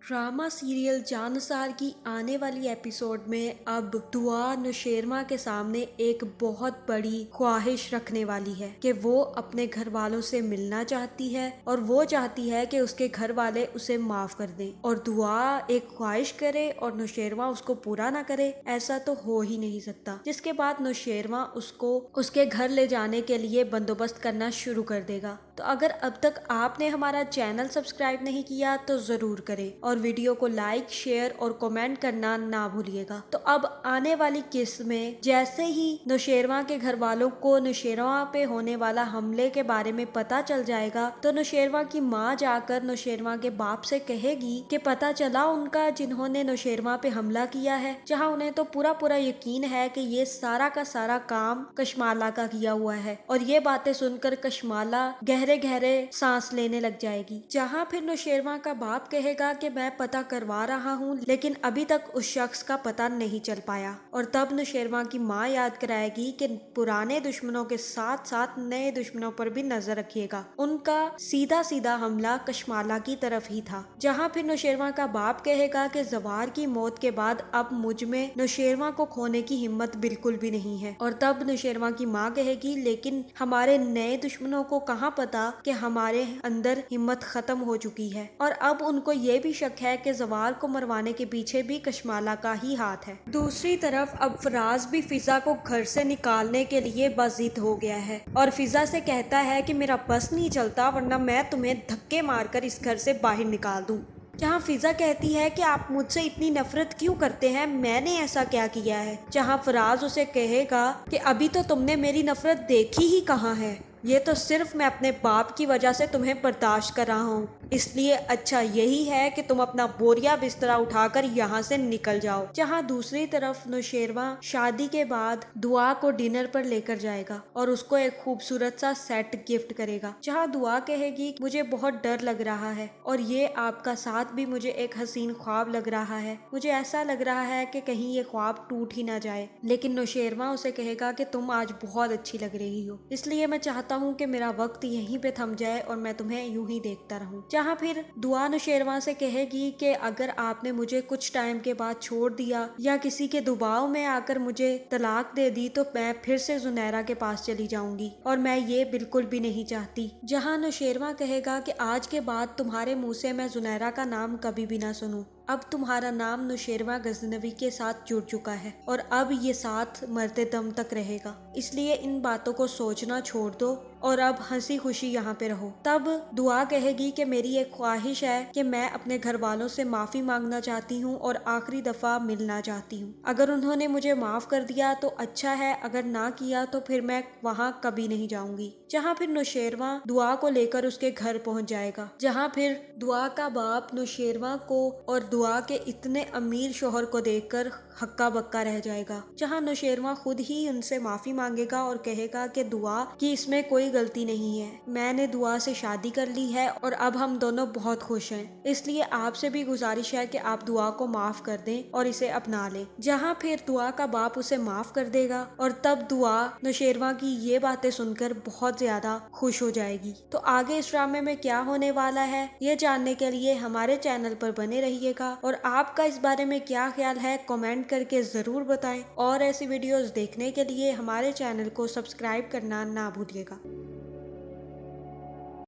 Drama serial Jansar की आने वाली एपिसोड में अब दुआ नौशेरमा के सामने एक बहुत बड़ी ख्वाहिश रखने वाली है कि वो अपने घर वालों से मिलना चाहती है और वो चाहती है कि उसके घर वाले उसे माफ कर दें। और दुआ एक ख्वाहिश करे और नौशेरमा उसको पूरा ना करे, ऐसा तो हो ही नहीं सकता। जिसके बाद नौशेरमा उसको उसके घर ले जाने के लिए बंदोबस्त करना शुरू कर देगा। तो अगर अब तक आपने हमारा चैनल सब्सक्राइब नहीं किया तो जरूर करें और वीडियो को लाइक, शेयर और कमेंट करना ना भूलिएगा। तो अब आने वाली किस्त में जैसे ही नौशेरमा के घर वालों को नौशेरमा पे होने वाला हमले के बारे में पता चल जाएगा तो नौशेरमा की माँ जाकर नौशेरमा के बाप से कहेगी कि पता चला उनका जिन्होंने नौशेरमा पे हमला किया है, जहाँ उन्हें तो पूरा पूरा यकीन है कि ये सारा का सारा काम कशमाला का किया हुआ है। और ये बातें सुनकर कशमाला गहरे गहरे सांस लेने लग जाएगी। जहाँ फिर नौशेरमा का बाप कहेगा कि मैं पता करवा रहा हूँ लेकिन अभी तक उस शख्स का पता नहीं चल पाया। और तब नौशेरमा की माँ याद कराएगी कि पुराने दुश्मनों के साथ साथ नए दुश्मनों पर भी नजर रखिएगा, उनका सीधा सीधा हमला कशमाला की तरफ ही था। जहाँ फिर नौशेरमा का बाप कहेगा कि जवार की मौत के बाद अब मुझ में नौशेरमा को खोने की हिम्मत बिल्कुल भी नहीं है। और तब नौशेरमा की माँ कहेगी लेकिन हमारे नए दुश्मनों को कहाँ पता कि हमारे अंदर हिम्मत खत्म हो चुकी है। और अब उनको ये भी शक है कि जवार को मरवाने के पीछे भी कशमाला का ही हाथ है। दूसरी तरफ अब फराज भी फिजा को घर से निकालने के लिए बाजिद हो गया है और फिजा से कहता है कि मेरा बस नहीं चलता वरना मैं तुम्हें धक्के मारकर इस घर से बाहर निकाल दूं। जहाँ फिजा कहती है कि आप मुझसे इतनी नफरत क्यों करते हैं, मैंने ऐसा क्या किया है। जहाँ फराज उसे कहेगा कि अभी तो तुमने मेरी नफरत देखी ही कहाँ है, ये तो सिर्फ मैं अपने बाप की वजह से तुम्हें बर्दाश्त कर रहा हूँ, इसलिए अच्छा यही है कि तुम अपना बोरिया बिस्तरा उठाकर यहाँ से निकल जाओ। जहाँ दूसरी तरफ नौशेरमा शादी के बाद दुआ को डिनर पर लेकर जाएगा और उसको एक खूबसूरत सा सेट गिफ्ट करेगा। जहाँ दुआ कहेगी मुझे बहुत डर लग रहा है और ये आपका साथ भी मुझे एक हसीन ख्वाब लग रहा है, मुझे ऐसा लग रहा है कि कहीं ये ख्वाब टूट ही ना जाए। लेकिन नौशेरमा उसे कहेगा कि तुम आज बहुत अच्छी लग रही हो, इसलिए मैं चाहता हूँ कि मेरा वक्त यहीं पे थम जाए और मैं तुम्हें यूं ही देखता रहूं। जहाँ फिर दुआ नौशेरमा से कहेगी कि अगर आपने मुझे कुछ टाइम के बाद छोड़ दिया या किसी के दबाव में आकर मुझे तलाक दे दी तो मैं फिर से जुनैरा के पास चली जाऊंगी और मैं ये बिल्कुल भी नहीं चाहती। जहाँ नौशेरमा कहेगा कि आज के बाद तुम्हारे मुंह से मैं जुनैरा का नाम कभी भी ना सुनूं, अब तुम्हारा नाम नौशेरमा गजनवी के साथ जुड़ चुका है और अब ये साथ मरते दम तक रहेगा, इसलिए इन बातों को सोचना छोड़ दो और अब हंसी खुशी यहाँ पे रहो। तब दुआ कहेगी कि मेरी एक ख्वाहिश है कि मैं अपने घर वालों से माफी मांगना चाहती हूँ और आखिरी दफा मिलना चाहती हूँ। अगर उन्होंने मुझे माफ कर दिया तो अच्छा है, अगर ना किया तो फिर मैं वहाँ कभी नहीं जाऊंगी। जहाँ फिर नौशेरमा दुआ को लेकर उसके घर पहुँच जाएगा। जहाँ फिर दुआ का बाप नौशेरमा को और दुआ के इतने अमीर शोहर को देखकर हक्का बक्का रह जाएगा। जहाँ नौशेरमा खुद ही उनसे माफी मांगेगा और कहेगा कि दुआ कि इसमें कोई गलती नहीं है, मैंने दुआ से शादी कर ली है और अब हम दोनों बहुत खुश हैं, इसलिए आपसे भी गुजारिश है कि आप दुआ को माफ कर दें और इसे अपना लें। जहाँ फिर दुआ का बाप उसे माफ कर देगा और तब दुआ नौशेरमा की ये बातें सुनकर बहुत ज्यादा खुश हो जाएगी। तो आगे इस ड्रामे में क्या होने वाला है ये जानने के लिए हमारे चैनल पर बने रहिएगा और आपका इस बारे में क्या ख्याल है कमेंट करके जरूर बताएं और ऐसी वीडियोस देखने के लिए हमारे चैनल को सब्सक्राइब करना ना भूलिएगा।